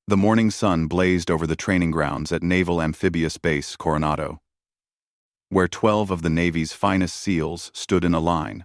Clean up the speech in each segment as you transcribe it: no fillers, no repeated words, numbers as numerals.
The morning sun blazed over the training grounds at Naval Amphibious Base Coronado, where 12 of the Navy's finest SEALs stood in a line,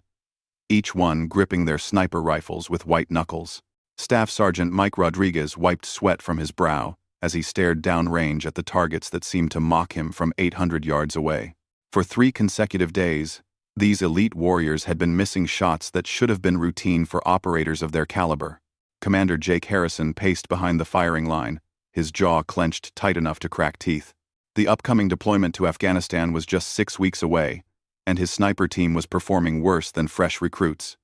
each one gripping their sniper rifles with white knuckles. Staff Sergeant Mike Rodriguez wiped sweat from his brow as he stared downrange at the targets that seemed to mock him from 800 yards away. For 3 consecutive days, these elite warriors had been missing shots that should have been routine for operators of their caliber. Commander Jake Harrison paced behind the firing line, his jaw clenched tight enough to crack teeth. The upcoming deployment to Afghanistan was just 6 weeks away, and his sniper team was performing worse than fresh recruits.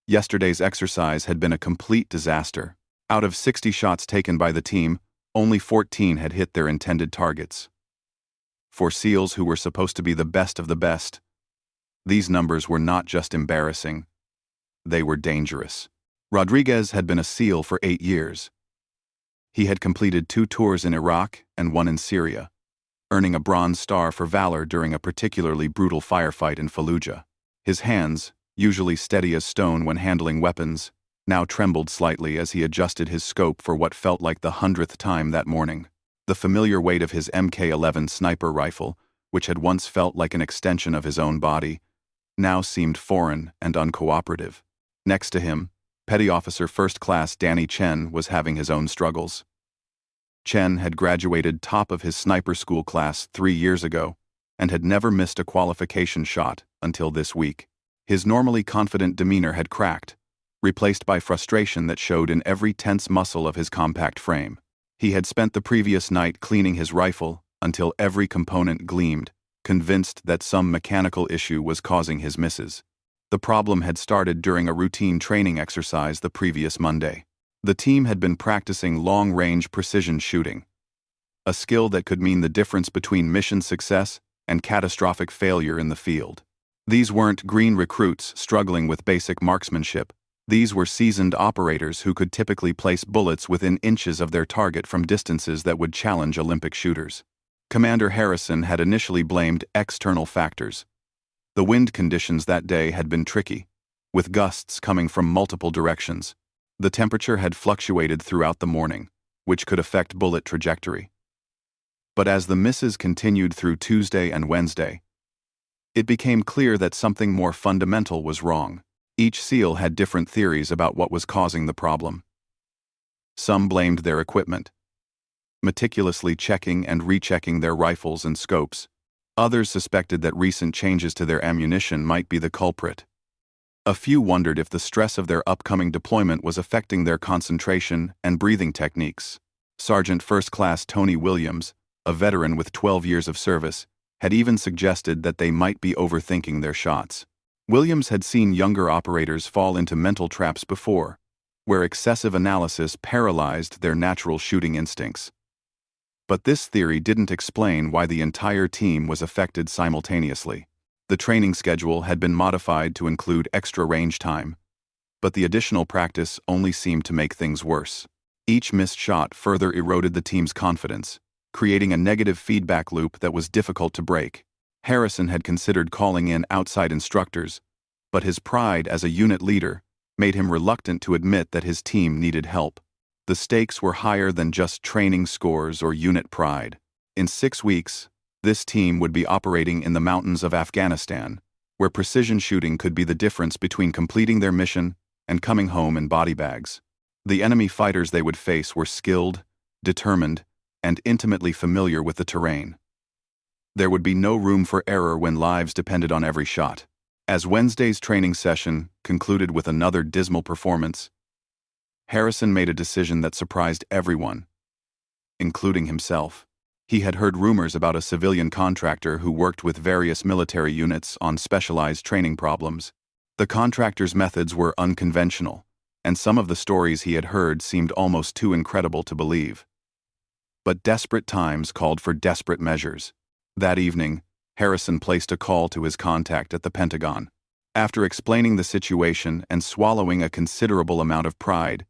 Yesterday's exercise had been a complete disaster. Out of 60 shots taken by the team, only 14 had hit their intended targets. For SEALs who were supposed to be the best of the best, these numbers were not just embarrassing, they were dangerous. Rodriguez had been a SEAL for 8 years. He had completed 2 tours in Iraq and 1 in Syria, earning a Bronze Star for valor during a particularly brutal firefight in Fallujah. His hands, usually steady as stone when handling weapons, now trembled slightly as he adjusted his scope for what felt like the 100th time that morning. The familiar weight of his Mk11 sniper rifle, which had once felt like an extension of his own body, now seemed foreign and uncooperative. Next to him, Petty Officer First Class Danny Chen was having his own struggles. Chen had graduated top of his sniper school class 3 years ago and had never missed a qualification shot until this week. His normally confident demeanor had cracked, replaced by frustration that showed in every tense muscle of his compact frame. He had spent the previous night cleaning his rifle until every component gleamed, convinced that some mechanical issue was causing his misses. The problem had started during a routine training exercise the previous Monday. The team had been practicing long-range precision shooting, a skill that could mean the difference between mission success and catastrophic failure in the field. These weren't green recruits struggling with basic marksmanship. These were seasoned operators who could typically place bullets within inches of their target from distances that would challenge Olympic shooters. Commander Harrison had initially blamed external factors. The wind conditions that day had been tricky, with gusts coming from multiple directions. The temperature had fluctuated throughout the morning, which could affect bullet trajectory. But as the misses continued through Tuesday and Wednesday, it became clear that something more fundamental was wrong. Each SEAL had different theories about what was causing the problem. Some blamed their equipment, meticulously checking and rechecking their rifles and scopes. Others suspected that recent changes to their ammunition might be the culprit. A few wondered if the stress of their upcoming deployment was affecting their concentration and breathing techniques. Sergeant First Class Tony Williams, a veteran with 12 years of service, had even suggested that they might be overthinking their shots. Williams had seen younger operators fall into mental traps before, where excessive analysis paralyzed their natural shooting instincts. But this theory didn't explain why the entire team was affected simultaneously. The training schedule had been modified to include extra range time, but the additional practice only seemed to make things worse. Each missed shot further eroded the team's confidence, creating a negative feedback loop that was difficult to break. Harrison had considered calling in outside instructors, but his pride as a unit leader made him reluctant to admit that his team needed help. The stakes were higher than just training scores or unit pride. In 6 weeks, this team would be operating in the mountains of Afghanistan, where precision shooting could be the difference between completing their mission and coming home in body bags. The enemy fighters they would face were skilled, determined, and intimately familiar with the terrain. There would be no room for error when lives depended on every shot. As Wednesday's training session concluded with another dismal performance, Harrison made a decision that surprised everyone, including himself. He had heard rumors about a civilian contractor who worked with various military units on specialized training problems. The contractor's methods were unconventional, and some of the stories he had heard seemed almost too incredible to believe. But desperate times called for desperate measures. That evening, Harrison placed a call to his contact at the Pentagon. After explaining the situation and swallowing a considerable amount of pride,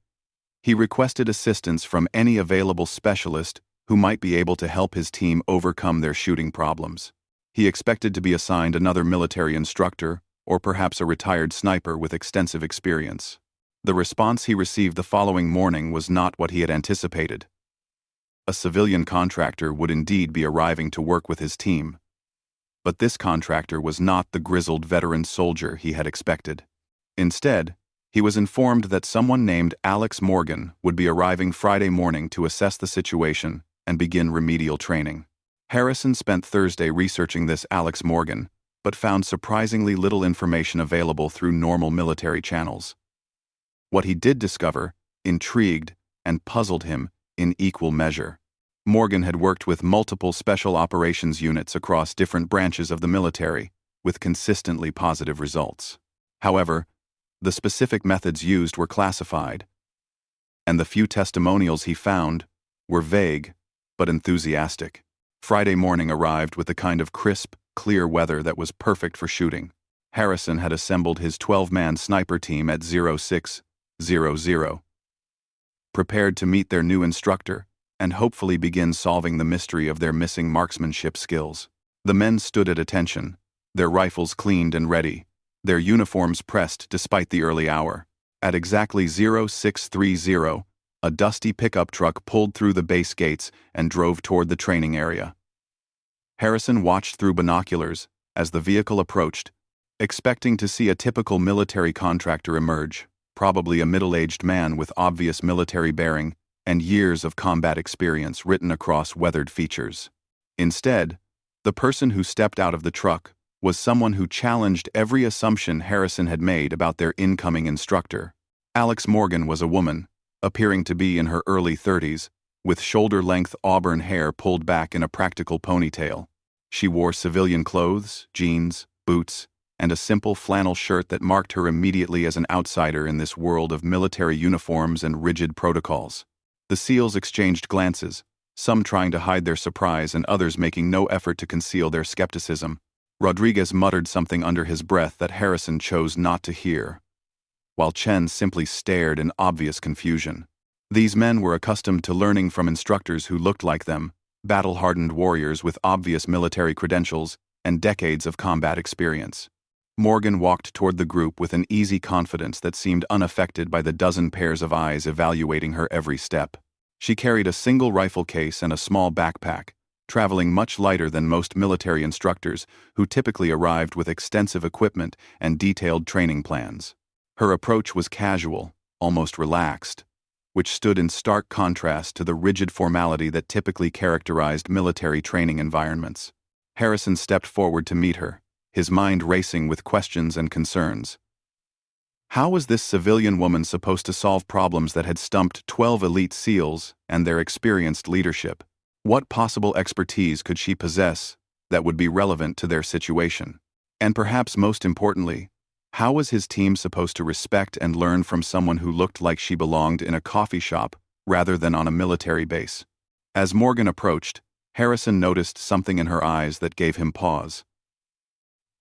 he requested assistance from any available specialist who might be able to help his team overcome their shooting problems. He expected to be assigned another military instructor or perhaps a retired sniper with extensive experience. The response he received the following morning was not what he had anticipated. A civilian contractor would indeed be arriving to work with his team. But this contractor was not the grizzled veteran soldier he had expected. Instead, he was informed that someone named Alex Morgan would be arriving Friday morning to assess the situation and begin remedial training. Harrison spent Thursday researching this Alex Morgan, but found surprisingly little information available through normal military channels. What he did discover intrigued and puzzled him in equal measure. Morgan had worked with multiple special operations units across different branches of the military, with consistently positive results. However, the specific methods used were classified, and the few testimonials he found were vague but enthusiastic. Friday morning arrived with the kind of crisp, clear weather that was perfect for shooting. Harrison had assembled his 12-man sniper team at 0600, prepared to meet their new instructor and hopefully begin solving the mystery of their missing marksmanship skills. The men stood at attention, their rifles cleaned and ready, their uniforms pressed despite the early hour. At exactly 0630, a dusty pickup truck pulled through the base gates and drove toward the training area. Harrison watched through binoculars as the vehicle approached, expecting to see a typical military contractor emerge, probably a middle-aged man with obvious military bearing and years of combat experience written across weathered features. Instead, the person who stepped out of the truck was someone who challenged every assumption Harrison had made about their incoming instructor. Alex Morgan was a woman, appearing to be in her early 30s, with shoulder-length auburn hair pulled back in a practical ponytail. She wore civilian clothes, jeans, boots, and a simple flannel shirt that marked her immediately as an outsider in this world of military uniforms and rigid protocols. The SEALs exchanged glances, some trying to hide their surprise and others making no effort to conceal their skepticism. Rodriguez muttered something under his breath that Harrison chose not to hear, while Chen simply stared in obvious confusion. These men were accustomed to learning from instructors who looked like them, battle-hardened warriors with obvious military credentials and decades of combat experience. Morgan walked toward the group with an easy confidence that seemed unaffected by the dozen pairs of eyes evaluating her every step. She carried a single rifle case and a small backpack, traveling much lighter than most military instructors who typically arrived with extensive equipment and detailed training plans. Her approach was casual, almost relaxed, which stood in stark contrast to the rigid formality that typically characterized military training environments. Harrison stepped forward to meet her, his mind racing with questions and concerns. How was this civilian woman supposed to solve problems that had stumped 12 elite SEALs and their experienced leadership? What possible expertise could she possess that would be relevant to their situation? And perhaps most importantly, how was his team supposed to respect and learn from someone who looked like she belonged in a coffee shop rather than on a military base? As Morgan approached, Harrison noticed something in her eyes that gave him pause.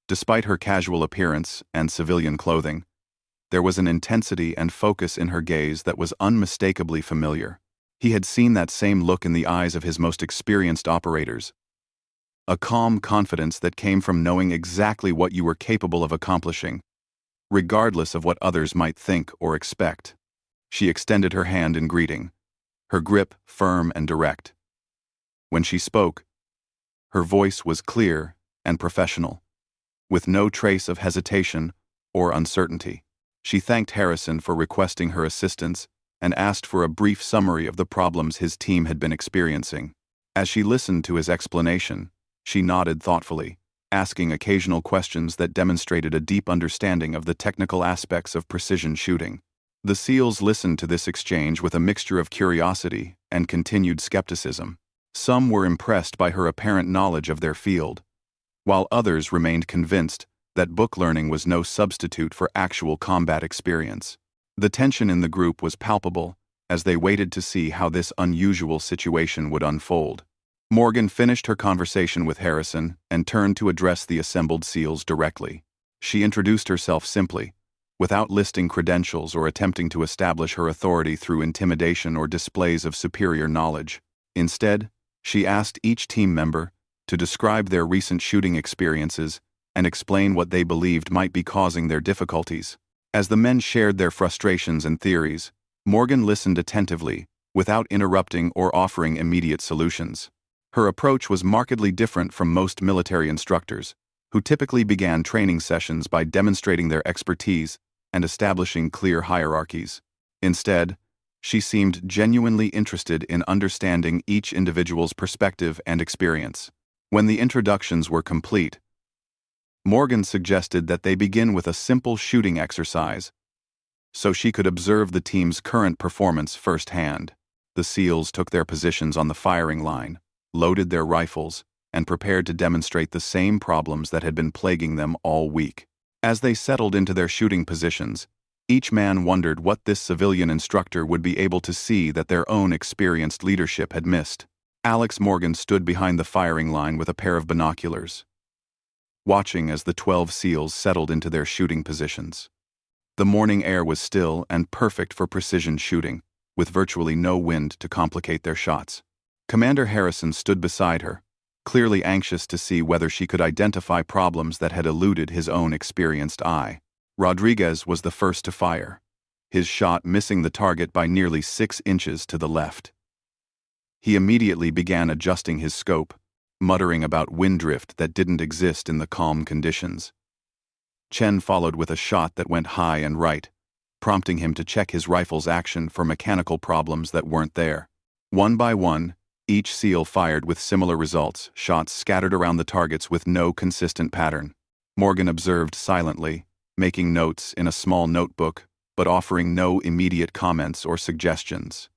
Despite her casual appearance and civilian clothing, there was an intensity and focus in her gaze that was unmistakably familiar. He had seen that same look in the eyes of his most experienced operators. A calm confidence that came from knowing exactly what you were capable of accomplishing, regardless of what others might think or expect. She extended her hand in greeting, her grip firm and direct. When she spoke, her voice was clear and professional, with no trace of hesitation or uncertainty. She thanked Harrison for requesting her assistance and asked for a brief summary of the problems his team had been experiencing. As she listened to his explanation, she nodded thoughtfully, asking occasional questions that demonstrated a deep understanding of the technical aspects of precision shooting. The SEALs listened to this exchange with a mixture of curiosity and continued skepticism. Some were impressed by her apparent knowledge of their field, while others remained convinced that book learning was no substitute for actual combat experience. The tension in the group was palpable as they waited to see how this unusual situation would unfold. Morgan finished her conversation with Harrison and turned to address the assembled SEALs directly. She introduced herself simply, without listing credentials or attempting to establish her authority through intimidation or displays of superior knowledge. Instead, she asked each team member to describe their recent shooting experiences and explain what they believed might be causing their difficulties. As the men shared their frustrations and theories, Morgan listened attentively, without interrupting or offering immediate solutions. Her approach was markedly different from most military instructors, who typically began training sessions by demonstrating their expertise and establishing clear hierarchies. Instead, she seemed genuinely interested in understanding each individual's perspective and experience. When the introductions were complete, Morgan suggested that they begin with a simple shooting exercise so she could observe the team's current performance firsthand. The SEALs took their positions on the firing line, loaded their rifles, and prepared to demonstrate the same problems that had been plaguing them all week. As they settled into their shooting positions, each man wondered what this civilian instructor would be able to see that their own experienced leadership had missed. Alex Morgan stood behind the firing line with a pair of binoculars, watching as the 12 SEALs settled into their shooting positions. The morning air was still and perfect for precision shooting, with virtually no wind to complicate their shots. Commander Harrison stood beside her, clearly anxious to see whether she could identify problems that had eluded his own experienced eye. Rodriguez was the first to fire, his shot missing the target by nearly 6 inches to the left. He immediately began adjusting his scope, muttering about wind drift that didn't exist in the calm conditions. Chen followed with a shot that went high and right, prompting him to check his rifle's action for mechanical problems that weren't there. One by one, each SEAL fired with similar results, shots scattered around the targets with no consistent pattern. Morgan observed silently, making notes in a small notebook, but offering no immediate comments or suggestions.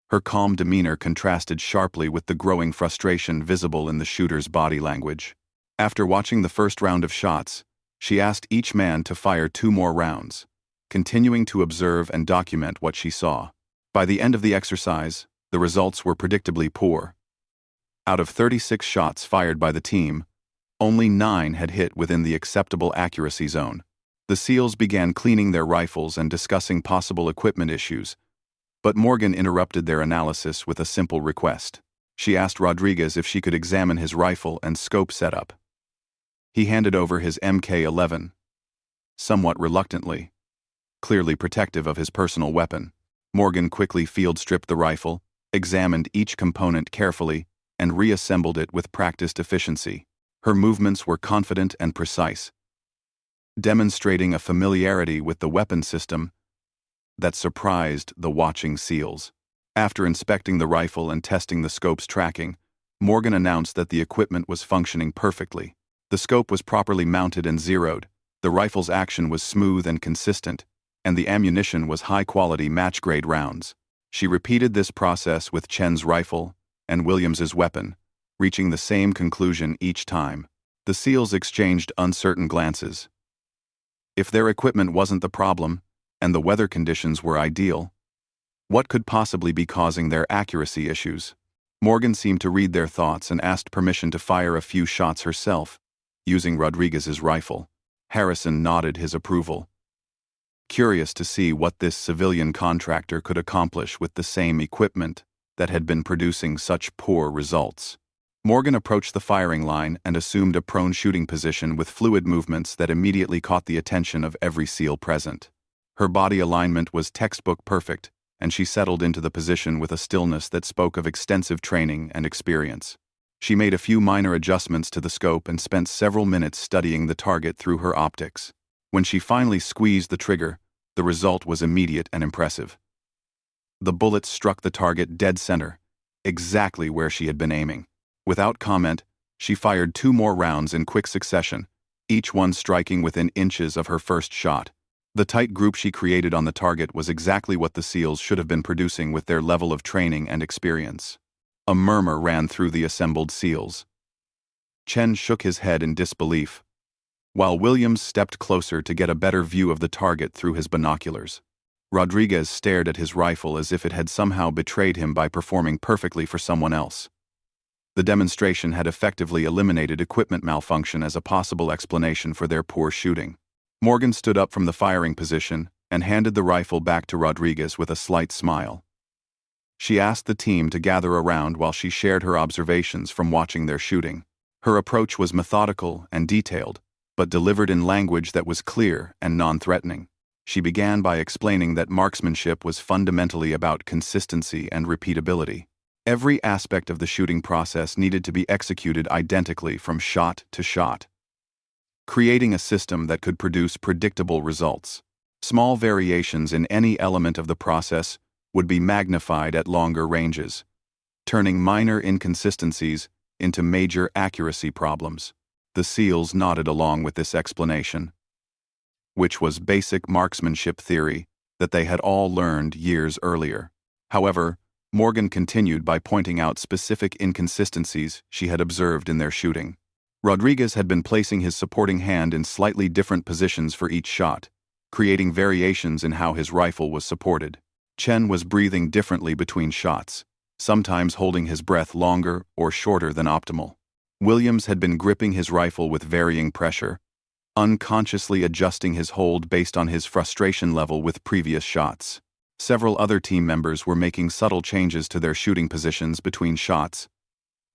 Her calm demeanor contrasted sharply with the growing frustration visible in the shooter's body language. After watching the first round of shots, she asked each man to fire 2 more rounds, continuing to observe and document what she saw. By the end of the exercise, the results were predictably poor. Out of 36 shots fired by the team, only 9 had hit within the acceptable accuracy zone. The SEALs began cleaning their rifles and discussing possible equipment issues, but Morgan interrupted their analysis with a simple request. She asked Rodriguez if she could examine his rifle and scope setup. He handed over his Mk-11, somewhat reluctantly, clearly protective of his personal weapon. Morgan quickly field-stripped the rifle, examined each component carefully, and reassembled it with practiced efficiency. Her movements were confident and precise, demonstrating a familiarity with the weapon system that surprised the watching SEALs. After inspecting the rifle and testing the scope's tracking, Morgan announced that the equipment was functioning perfectly. The scope was properly mounted and zeroed, the rifle's action was smooth and consistent, and the ammunition was high-quality match-grade rounds. She repeated this process with Chen's rifle and Williams's weapon, reaching the same conclusion each time. The SEALs exchanged uncertain glances. If their equipment wasn't the problem, and the weather conditions were ideal, what could possibly be causing their accuracy issues? Morgan seemed to read their thoughts and asked permission to fire a few shots herself, using Rodriguez's rifle. Harrison nodded his approval, curious to see what this civilian contractor could accomplish with the same equipment that had been producing such poor results. Morgan approached the firing line and assumed a prone shooting position with fluid movements that immediately caught the attention of every SEAL present. Her body alignment was textbook perfect, and she settled into the position with a stillness that spoke of extensive training and experience. She made a few minor adjustments to the scope and spent several minutes studying the target through her optics. When she finally squeezed the trigger, the result was immediate and impressive. The bullet struck the target dead center, exactly where she had been aiming. Without comment, she fired 2 more rounds in quick succession, each one striking within inches of her first shot. The tight group she created on the target was exactly what the SEALs should have been producing with their level of training and experience. A murmur ran through the assembled SEALs. Chen shook his head in disbelief, while Williams stepped closer to get a better view of the target through his binoculars. Rodriguez stared at his rifle as if it had somehow betrayed him by performing perfectly for someone else. The demonstration had effectively eliminated equipment malfunction as a possible explanation for their poor shooting. Morgan stood up from the firing position and handed the rifle back to Rodriguez with a slight smile. She asked the team to gather around while she shared her observations from watching their shooting. Her approach was methodical and detailed, but delivered in language that was clear and non-threatening. She began by explaining that marksmanship was fundamentally about consistency and repeatability. Every aspect of the shooting process needed to be executed identically from shot to shot, creating a system that could produce predictable results. Small variations in any element of the process would be magnified at longer ranges, turning minor inconsistencies into major accuracy problems. The SEALs nodded along with this explanation, which was basic marksmanship theory that they had all learned years earlier. However, Morgan continued by pointing out specific inconsistencies she had observed in their shooting. Rodriguez had been placing his supporting hand in slightly different positions for each shot, creating variations in how his rifle was supported. Chen was breathing differently between shots, sometimes holding his breath longer or shorter than optimal. Williams had been gripping his rifle with varying pressure, unconsciously adjusting his hold based on his frustration level with previous shots. Several other team members were making subtle changes to their shooting positions between shots,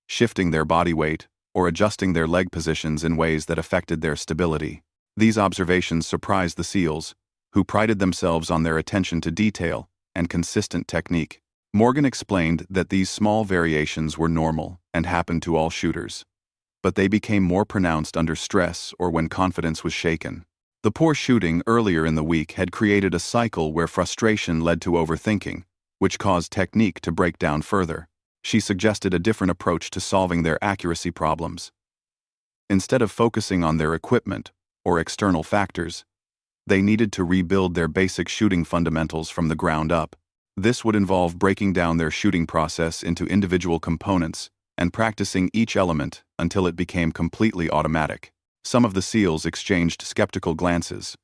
shifting their body weight or adjusting their leg positions in ways that affected their stability. These observations surprised the SEALs, who prided themselves on their attention to detail and consistent technique. Morgan explained that these small variations were normal and happened to all shooters, but they became more pronounced under stress or when confidence was shaken. The poor shooting earlier in the week had created a cycle where frustration led to overthinking, which caused technique to break down further. She suggested a different approach to solving their accuracy problems. Instead of focusing on their equipment or external factors, they needed to rebuild their basic shooting fundamentals from the ground up. This would involve breaking down their shooting process into individual components and practicing each element until it became completely automatic. Some of the SEALs exchanged skeptical glances.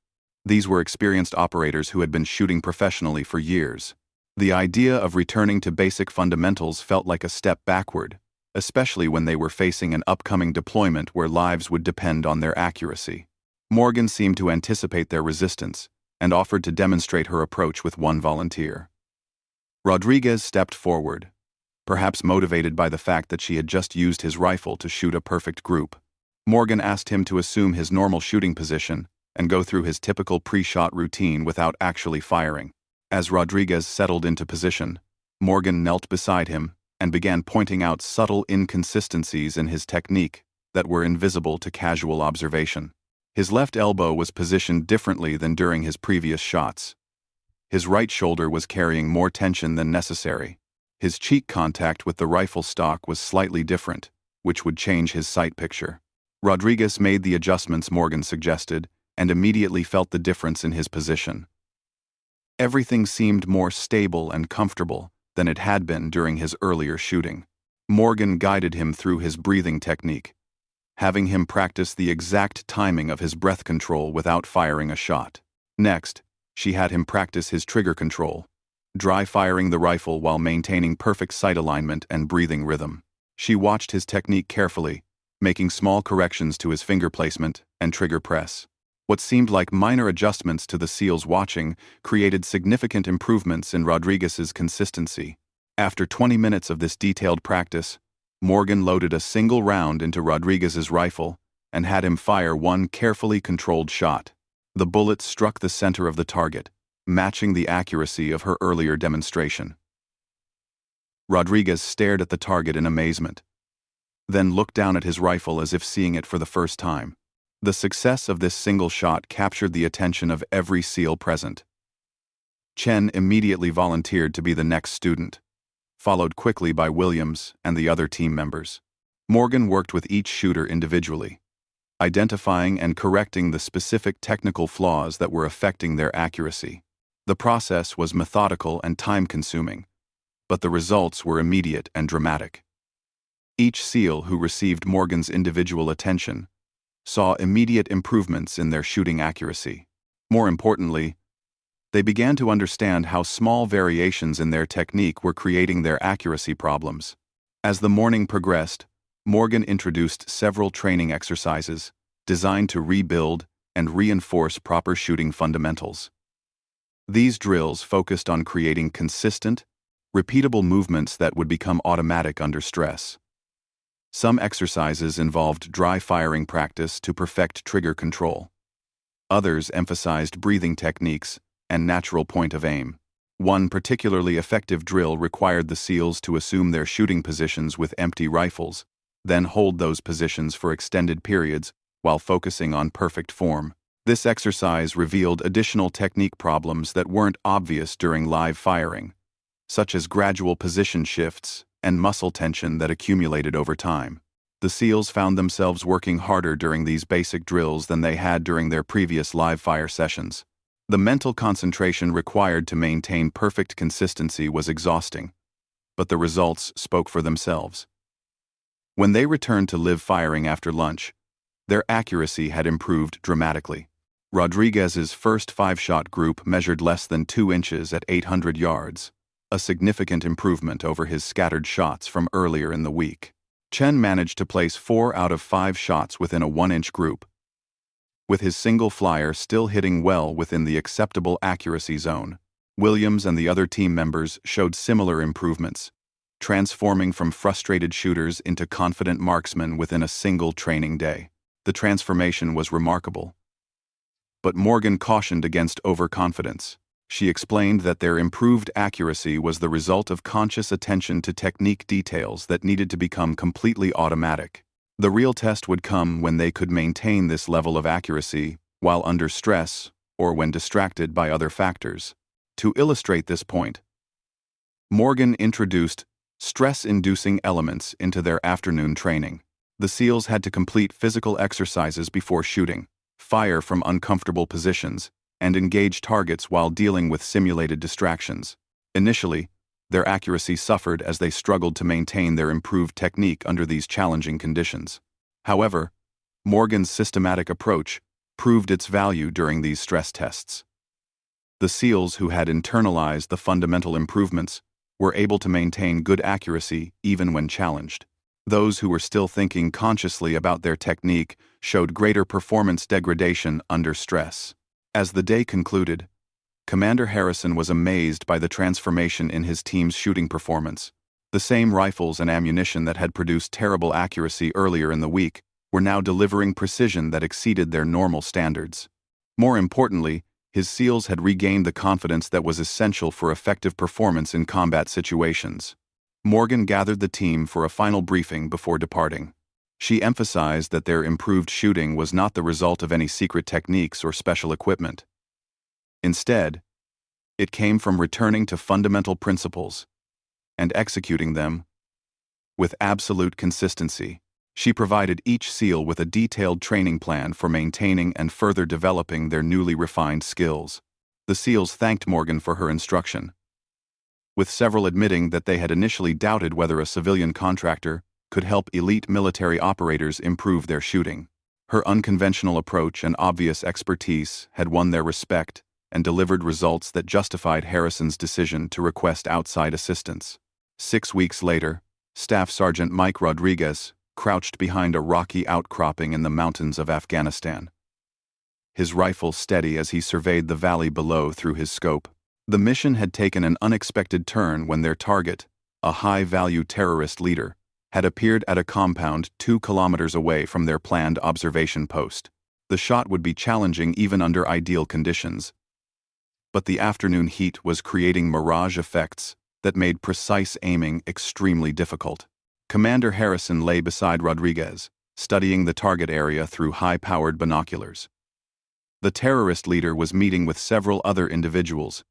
These were experienced operators who had been shooting professionally for years. The idea of returning to basic fundamentals felt like a step backward, especially when they were facing an upcoming deployment where lives would depend on their accuracy. Morgan seemed to anticipate their resistance and offered to demonstrate her approach with one volunteer. Rodriguez stepped forward, perhaps motivated by the fact that she had just used his rifle to shoot a perfect group. Morgan asked him to assume his normal shooting position and go through his typical pre-shot routine without actually firing. As Rodriguez settled into position, Morgan knelt beside him and began pointing out subtle inconsistencies in his technique that were invisible to casual observation. His left elbow was positioned differently than during his previous shots. His right shoulder was carrying more tension than necessary. His cheek contact with the rifle stock was slightly different, which would change his sight picture. Rodriguez made the adjustments Morgan suggested and immediately felt the difference in his position. Everything seemed more stable and comfortable than it had been during his earlier shooting. Morgan guided him through his breathing technique, having him practice the exact timing of his breath control without firing a shot. Next, she had him practice his trigger control, dry firing the rifle while maintaining perfect sight alignment and breathing rhythm. She watched his technique carefully, making small corrections to his finger placement and trigger press. What seemed like minor adjustments to the SEALs watching created significant improvements in Rodriguez's consistency. After 20 minutes of this detailed practice, Morgan loaded a single round into Rodriguez's rifle and had him fire one carefully controlled shot. The bullet struck the center of the target, matching the accuracy of her earlier demonstration. Rodriguez stared at the target in amazement, then looked down at his rifle as if seeing it for the first time. The success of this single shot captured the attention of every SEAL present. Chen immediately volunteered to be the next student, followed quickly by Williams and the other team members. Morgan worked with each shooter individually, identifying and correcting the specific technical flaws that were affecting their accuracy. The process was methodical and time-consuming, but the results were immediate and dramatic. Each SEAL who received Morgan's individual attention saw immediate improvements in their shooting accuracy. More importantly, they began to understand how small variations in their technique were creating their accuracy problems. As the morning progressed, Morgan introduced several training exercises designed to rebuild and reinforce proper shooting fundamentals. These drills focused on creating consistent, repeatable movements that would become automatic under stress. Some exercises involved dry firing practice to perfect trigger control, Others emphasized breathing techniques and natural point of aim. One particularly effective drill required the SEALs to assume their shooting positions with empty rifles, then hold those positions for extended periods while focusing on perfect form. This exercise revealed additional technique problems that weren't obvious during live firing, such as gradual position shifts and muscle tension that accumulated over time. The SEALs found themselves working harder during these basic drills than they had during their previous live fire sessions. The mental concentration required to maintain perfect consistency was exhausting, but the results spoke for themselves. When they returned to live firing after lunch, their accuracy had improved dramatically. Rodriguez's first 5-shot group measured less than 2 inches at 800 yards, a significant improvement over his scattered shots from earlier in the week. Chen managed to place 4 out of 5 shots within a 1-inch group, with his single flyer still hitting well within the acceptable accuracy zone. Williams and the other team members showed similar improvements, transforming from frustrated shooters into confident marksmen within a single training day. The transformation was remarkable. But Morgan cautioned against overconfidence. She explained that their improved accuracy was the result of conscious attention to technique details that needed to become completely automatic. The real test would come when they could maintain this level of accuracy while under stress or when distracted by other factors. To illustrate this point, Morgan introduced stress-inducing elements into their afternoon training. The SEALs had to complete physical exercises before shooting, fire from uncomfortable positions, and engage targets while dealing with simulated distractions. Initially, their accuracy suffered as they struggled to maintain their improved technique under these challenging conditions. However, Morgan's systematic approach proved its value during these stress tests. The SEALs who had internalized the fundamental improvements were able to maintain good accuracy even when challenged. Those who were still thinking consciously about their technique showed greater performance degradation under stress. As the day concluded, Commander Harrison was amazed by the transformation in his team's shooting performance. The same rifles and ammunition that had produced terrible accuracy earlier in the week were now delivering precision that exceeded their normal standards. More importantly, his SEALs had regained the confidence that was essential for effective performance in combat situations. Morgan gathered the team for a final briefing before departing. She emphasized that their improved shooting was not the result of any secret techniques or special equipment. Instead, it came from returning to fundamental principles and executing them with absolute consistency. She provided each SEAL with a detailed training plan for maintaining and further developing their newly refined skills. The SEALs thanked Morgan for her instruction, with several admitting that they had initially doubted whether a civilian contractor could help elite military operators improve their shooting. Her unconventional approach and obvious expertise had won their respect and delivered results that justified Harrison's decision to request outside assistance. 6 weeks later, Staff Sergeant Mike Rodriguez crouched behind a rocky outcropping in the mountains of Afghanistan, his rifle steady as he surveyed the valley below through his scope. The mission had taken an unexpected turn when their target, a high-value terrorist leader, had appeared at a compound 2 kilometers away from their planned observation post. The shot would be challenging even under ideal conditions, but the afternoon heat was creating mirage effects that made precise aiming extremely difficult. Commander Harrison lay beside Rodriguez, studying the target area through high-powered binoculars. The terrorist leader was meeting with several other individuals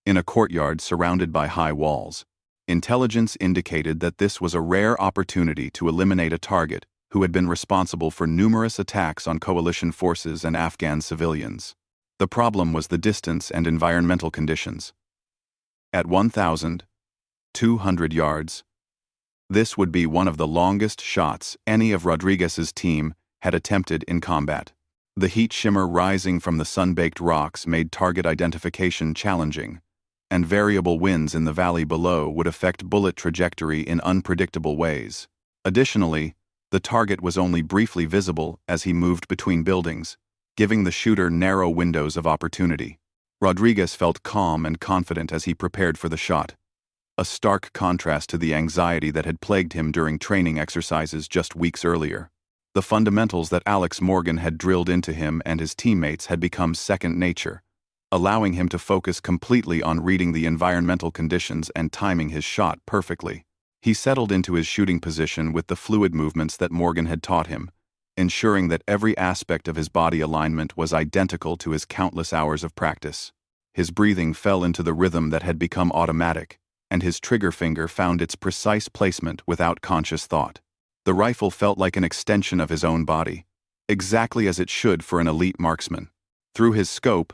in a courtyard surrounded by high walls. Intelligence indicated that this was a rare opportunity to eliminate a target who had been responsible for numerous attacks on coalition forces and Afghan civilians. The problem was the distance and environmental conditions. At 1,200 yards, this would be one of the longest shots any of Rodriguez's team had attempted in combat. The heat shimmer rising from the sun-baked rocks made target identification challenging, and variable winds in the valley below would affect bullet trajectory in unpredictable ways. Additionally, the target was only briefly visible as he moved between buildings, giving the shooter narrow windows of opportunity. Rodriguez felt calm and confident as he prepared for the shot, a stark contrast to the anxiety that had plagued him during training exercises just weeks earlier. The fundamentals that Alex Morgan had drilled into him and his teammates had become second nature, allowing him to focus completely on reading the environmental conditions and timing his shot perfectly. He settled into his shooting position with the fluid movements that Morgan had taught him, ensuring that every aspect of his body alignment was identical to his countless hours of practice. His breathing fell into the rhythm that had become automatic, and his trigger finger found its precise placement without conscious thought. The rifle felt like an extension of his own body, exactly as it should for an elite marksman. Through his scope,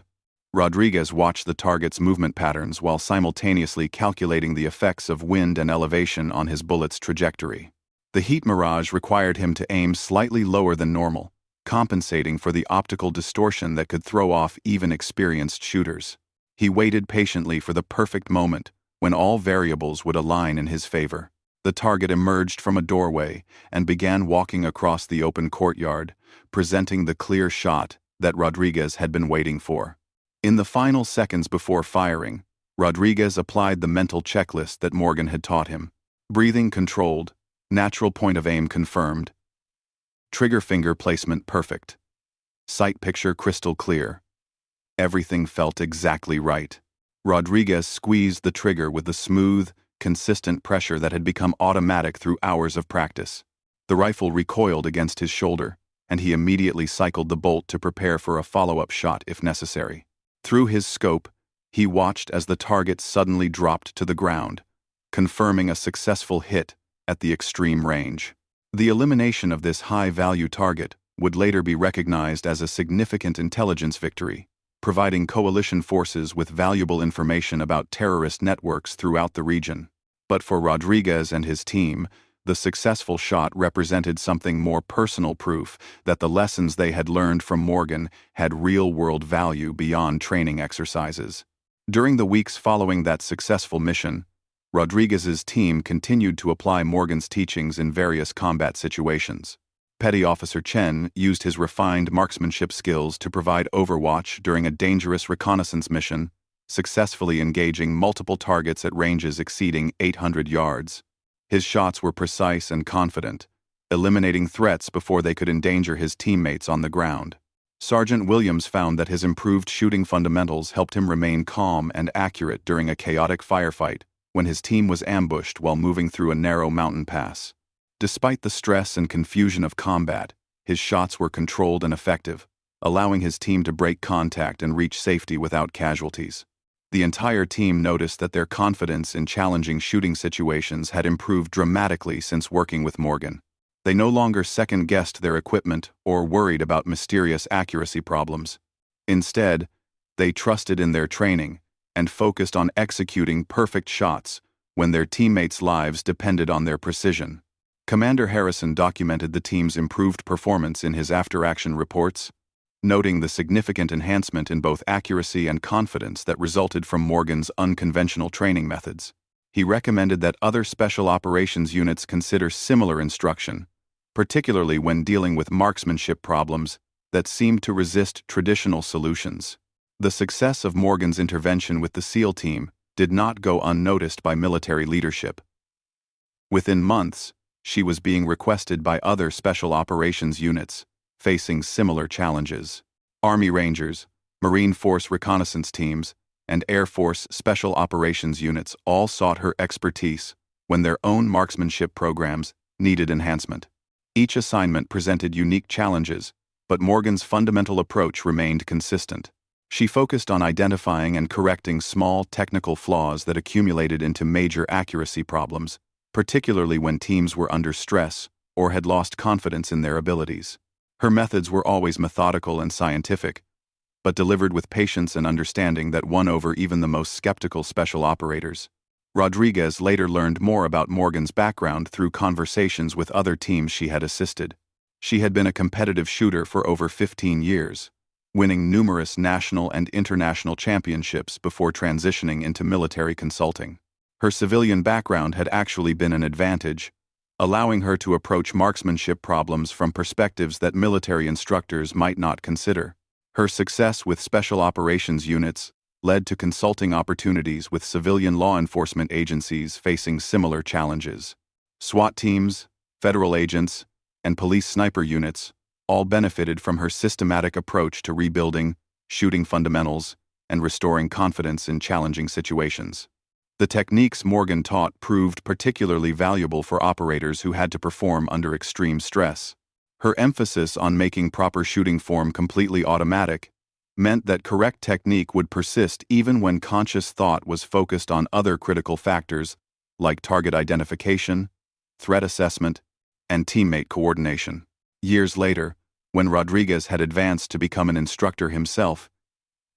Rodriguez watched the target's movement patterns while simultaneously calculating the effects of wind and elevation on his bullet's trajectory. The heat mirage required him to aim slightly lower than normal, compensating for the optical distortion that could throw off even experienced shooters. He waited patiently for the perfect moment when all variables would align in his favor. The target emerged from a doorway and began walking across the open courtyard, presenting the clear shot that Rodriguez had been waiting for. In the final seconds before firing, Rodriguez applied the mental checklist that Morgan had taught him. Breathing controlled, natural point of aim confirmed, trigger finger placement perfect, sight picture crystal clear. Everything felt exactly right. Rodriguez squeezed the trigger with the smooth, consistent pressure that had become automatic through hours of practice. The rifle recoiled against his shoulder, and he immediately cycled the bolt to prepare for a follow-up shot if necessary. Through his scope, he watched as the target suddenly dropped to the ground, confirming a successful hit at the extreme range. The elimination of this high-value target would later be recognized as a significant intelligence victory, providing coalition forces with valuable information about terrorist networks throughout the region. But for Rodriguez and his team, the successful shot represented something more: personal proof that the lessons they had learned from Morgan had real-world value beyond training exercises. During the weeks following that successful mission, Rodriguez's team continued to apply Morgan's teachings in various combat situations. Petty Officer Chen used his refined marksmanship skills to provide overwatch during a dangerous reconnaissance mission, successfully engaging multiple targets at ranges exceeding 800 yards. His shots were precise and confident, eliminating threats before they could endanger his teammates on the ground. Sergeant Williams found that his improved shooting fundamentals helped him remain calm and accurate during a chaotic firefight when his team was ambushed while moving through a narrow mountain pass. Despite the stress and confusion of combat, his shots were controlled and effective, allowing his team to break contact and reach safety without casualties. The entire team noticed that their confidence in challenging shooting situations had improved dramatically since working with Morgan. They no longer second-guessed their equipment or worried about mysterious accuracy problems. Instead, they trusted in their training and focused on executing perfect shots when their teammates' lives depended on their precision. Commander Harrison documented the team's improved performance in his after-action reports, noting the significant enhancement in both accuracy and confidence that resulted from Morgan's unconventional training methods. He recommended that other special operations units consider similar instruction, particularly when dealing with marksmanship problems that seemed to resist traditional solutions. The success of Morgan's intervention with the SEAL team did not go unnoticed by military leadership. Within months, she was being requested by other special operations units facing similar challenges. Army Rangers, Marine Force reconnaissance teams, and Air Force special operations units all sought her expertise when their own marksmanship programs needed enhancement. Each assignment presented unique challenges, but Morgan's fundamental approach remained consistent. She focused on identifying and correcting small technical flaws that accumulated into major accuracy problems, particularly when teams were under stress or had lost confidence in their abilities. Her methods were always methodical and scientific, but delivered with patience and understanding that won over even the most skeptical special operators. Rodriguez later learned more about Morgan's background through conversations with other teams she had assisted. She had been a competitive shooter for over 15 years, winning numerous national and international championships before transitioning into military consulting. Her civilian background had actually been an advantage, allowing her to approach marksmanship problems from perspectives that military instructors might not consider. Her success with special operations units led to consulting opportunities with civilian law enforcement agencies facing similar challenges. SWAT teams, federal agents, and police sniper units all benefited from her systematic approach to rebuilding, shooting fundamentals, and restoring confidence in challenging situations. The techniques Morgan taught proved particularly valuable for operators who had to perform under extreme stress. Her emphasis on making proper shooting form completely automatic meant that correct technique would persist even when conscious thought was focused on other critical factors like target identification, threat assessment, and teammate coordination. Years later, when Rodriguez had advanced to become an instructor himself,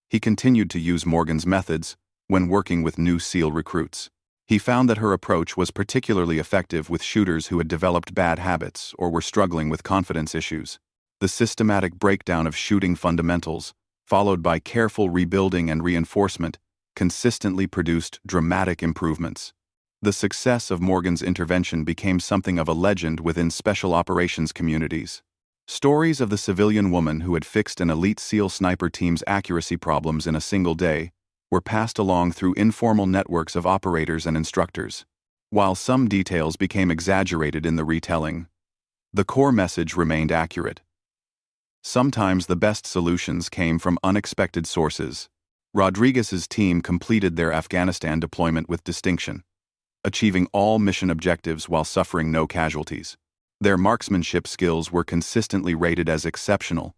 he continued to use Morgan's methods when working with new SEAL recruits. He found that her approach was particularly effective with shooters who had developed bad habits or were struggling with confidence issues. The systematic breakdown of shooting fundamentals, followed by careful rebuilding and reinforcement, consistently produced dramatic improvements. The success of Morgan's intervention became something of a legend within special operations communities. Stories of the civilian woman who had fixed an elite SEAL sniper team's accuracy problems in a single day were passed along through informal networks of operators and instructors. While some details became exaggerated in the retelling, the core message remained accurate. Sometimes the best solutions came from unexpected sources. Rodriguez's team completed their Afghanistan deployment with distinction, achieving all mission objectives while suffering no casualties. Their marksmanship skills were consistently rated as exceptional,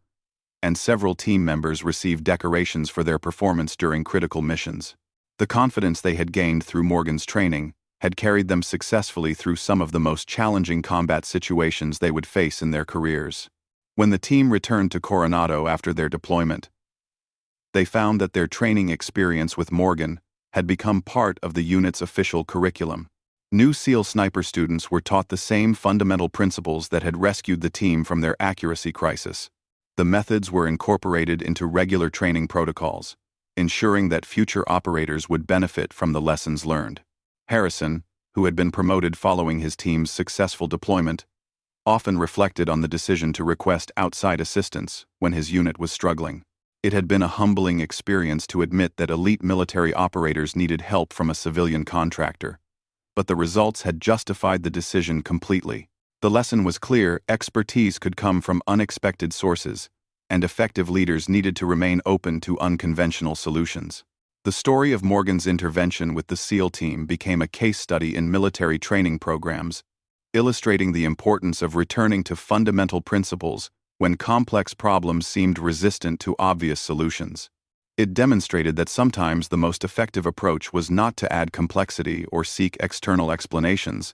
and several team members received decorations for their performance during critical missions. The confidence they had gained through Morgan's training had carried them successfully through some of the most challenging combat situations they would face in their careers. When the team returned to Coronado after their deployment, they found that their training experience with Morgan had become part of the unit's official curriculum. New SEAL sniper students were taught the same fundamental principles that had rescued the team from their accuracy crisis. The methods were incorporated into regular training protocols, ensuring that future operators would benefit from the lessons learned. Harrison, who had been promoted following his team's successful deployment, often reflected on the decision to request outside assistance when his unit was struggling. It had been a humbling experience to admit that elite military operators needed help from a civilian contractor, but the results had justified the decision completely. The lesson was clear: expertise could come from unexpected sources, and effective leaders needed to remain open to unconventional solutions. The story of Morgan's intervention with the SEAL team became a case study in military training programs, illustrating the importance of returning to fundamental principles when complex problems seemed resistant to obvious solutions. It demonstrated that sometimes the most effective approach was not to add complexity or seek external explanations,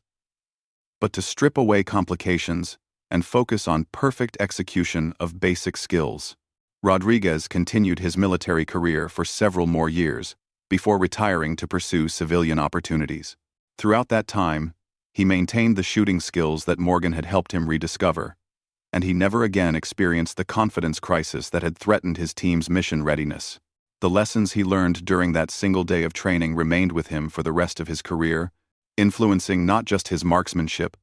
but to strip away complications and focus on perfect execution of basic skills. Rodriguez continued his military career for several more years before retiring to pursue civilian opportunities. Throughout that time, he maintained the shooting skills that Morgan had helped him rediscover, and he never again experienced the confidence crisis that had threatened his team's mission readiness. The lessons he learned during that single day of training remained with him for the rest of his career, influencing not just his marksmanship,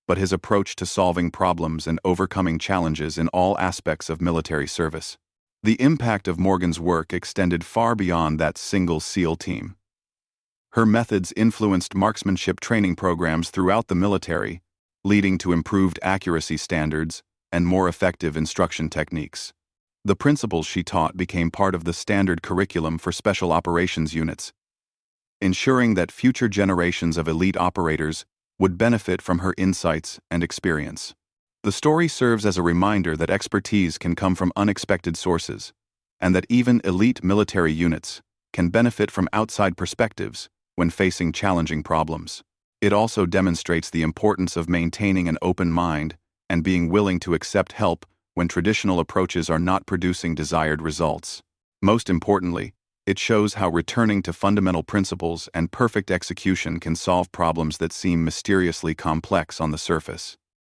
but his approach to solving problems and overcoming challenges in all aspects of military service. The impact of Morgan's work extended far beyond that single SEAL team. Her methods influenced marksmanship training programs throughout the military, leading to improved accuracy standards and more effective instruction techniques. The principles she taught became part of the standard curriculum for special operations units, ensuring that future generations of elite operators would benefit from her insights and experience. The story serves as a reminder that expertise can come from unexpected sources, and that even elite military units can benefit from outside perspectives when facing challenging problems. It also demonstrates the importance of maintaining an open mind and being willing to accept help when traditional approaches are not producing desired results. Most importantly, it shows how returning to fundamental principles and perfect execution can solve problems that seem mysteriously complex on the surface.